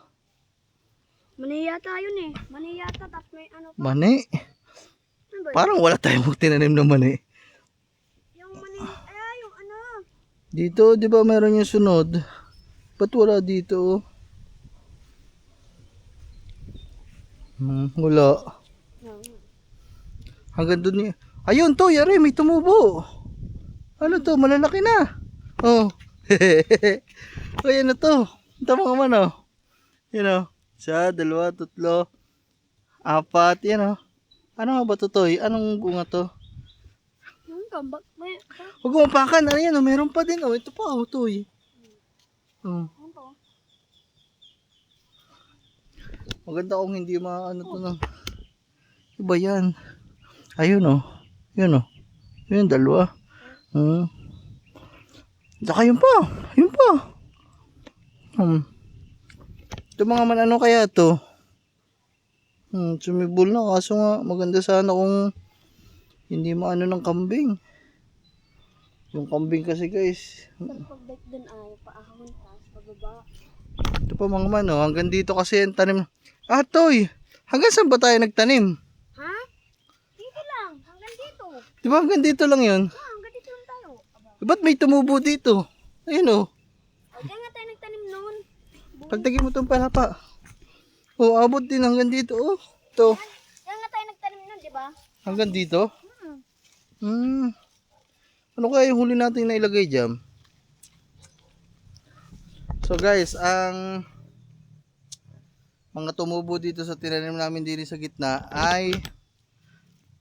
Mani yata yun eh. Mani yata, tapos may ano pa. Mani? Ano ba yun? Parang wala tayong tinanim na mani. Yung mani, yung ano. Dito, di ba meron yung sunod? Ba't wala dito? Wala. Hanggang dun niya. Ayun to, yari, may tumubo. Ano to, malalaki na. Oh. Ayan na to. Tama ka man oh. Yun oh. Isa, dalawa, tatlo, apat, yan o. Ano nga ba to, Toy? Anong bunga to? Yung gambak. Huwag mo mapakan, ano yan o, meron pa din o. Ito pa o, Toy. Ano to? Maganda kung hindi maano to ng... Iba yan. Ayun o. Yun o. Yun, dalawa. Saka yun pa. Yun pa. Ito mga man, ano kaya to? Sumibol na, kaso nga maganda sana kung hindi maano ng kambing. Yung kambing kasi guys, Pag-bike dun ay paahon, tapos pababa. ito pa mga man oh, hanggang dito kasi yung tanim. Toy, hanggang saan ba tayo nagtanim? Ha? Dito lang, hanggang dito. Di ba hanggang dito lang yun? Hanggang dito lang tayo. Ba't may tumubo dito? Ayun oh. Kaya nga tayo nagtanim noon. Pagtagin mo itong palapa. Oh, abot din hanggang dito oh. Ito. Kaya nga tayo nagtanim noon, di ba? Hanggang dito? Ano kaya yung huli natin na ilagay dyan? So guys, ang mga tumubo dito sa tinanim namin dito sa gitna ay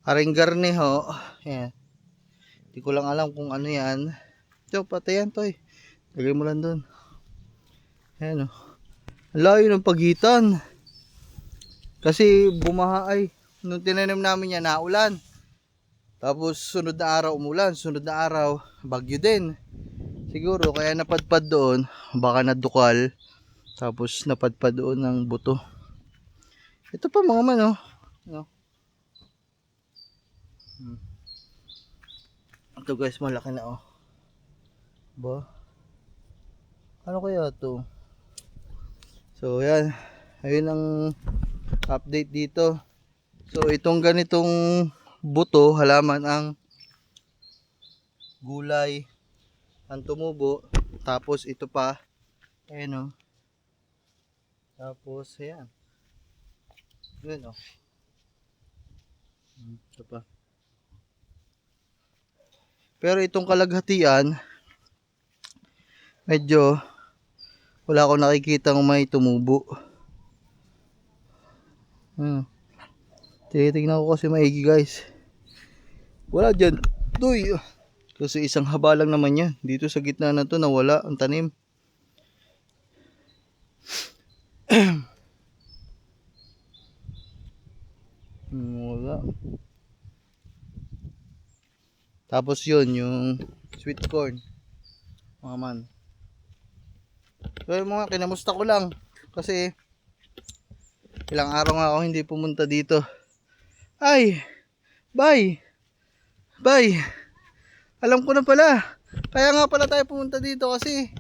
aringgarne ho. Yan. Hindi ko lang alam kung ano yan. Ito, patayan to eh. Lagay mo lang doon. Ayan o. Layo ng pagitan. Kasi bumaha ay. Nung tinanim namin yan, naulan. Tapos sunod na araw umulan. Sunod na araw, bagyo din. Siguro kaya napadpad doon. Baka nadukal. Tapos napadpad doon ng buto. Ito pa mga man oh. No? Ito guys, malaki na oh. Ba? Ano kaya to? So yan. Ayun ang update dito. So itong ganitong buto, halaman ang gulay ang tumubo. Tapos ito pa. Ayan o. Tapos ayan. Yun, oh. Ito pa. Pero itong kalaghatian, medyo wala akong nakikitang may tumubo. Tinitingnan ko kasi maigi guys. Wala dyan. Uy. Kasi isang haba lang naman yan. Dito sa gitna na to nawala ang tanim. Wala. Tapos yun, yung sweet corn. Mga man. So yung mga kinamusta ko lang. Kasi ilang araw nga ako hindi pumunta dito. Ay! Bye! Bye! Alam ko na pala. Kaya nga pala tayo pumunta dito kasi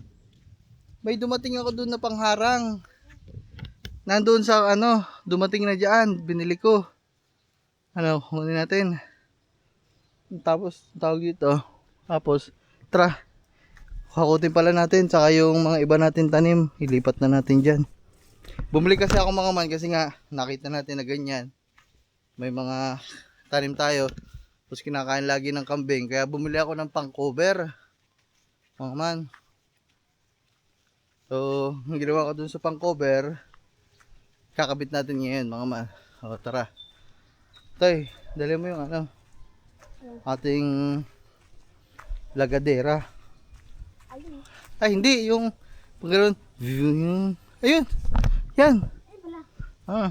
may dumating ako doon na pangharang. Nandoon sa dumating na diyan, binili ko. Kunin natin. Tapos tawag dito. Tapos hakutin pala natin saka yung mga iba natin tanim, ilipat na natin diyan. Bumili kasi ako mga man kasi nga nakita natin na ganyan. May mga tanim tayo. Tapos kinakain lagi ng kambing. Kaya bumili ako ng pang-cover. Mga man. So, ang ginawa ko dun sa pang-cover, kakabit natin ngayon mga man. O, tara. Tay, dali mo yung ating lagadera. Ayun. Ay, hindi. Yung pag gano'n. Ayun. Yan. Ay, wala.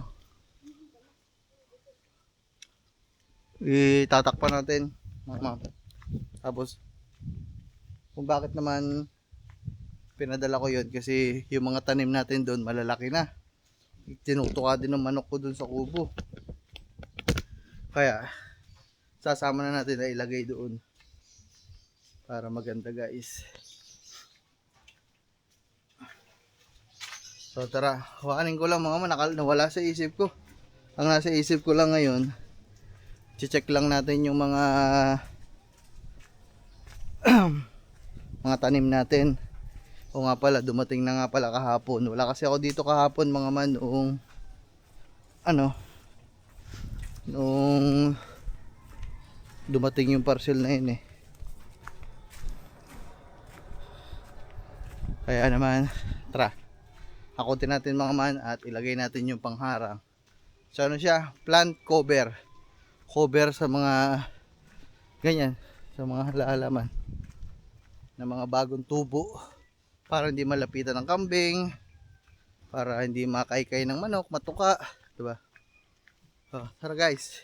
Itatakpan natin. Tapos, kung bakit naman pinadala ko yun kasi yung mga tanim natin doon malalaki na. Tinutuka din ng manok ko doon sa kubo. Kaya, sasama na natin na ilagay doon. Para maganda guys. So tara, hawanin ko lang mga man, nawala sa isip ko. Ang nasa isip ko lang ngayon, check lang natin yung mga mga tanim natin. O nga pala, dumating na nga pala kahapon. Wala kasi ako dito kahapon mga man noong noong dumating yung parcel na yun eh. Kaya naman, tara. Hakutin natin mga man at ilagay natin yung pangharang. So siya? Plant cover. Cover sa mga ganyan, sa mga halaman na mga bagong tubo para hindi malapitan ng kambing, para hindi makaykay ng manok, matuka, diba? So, tara guys.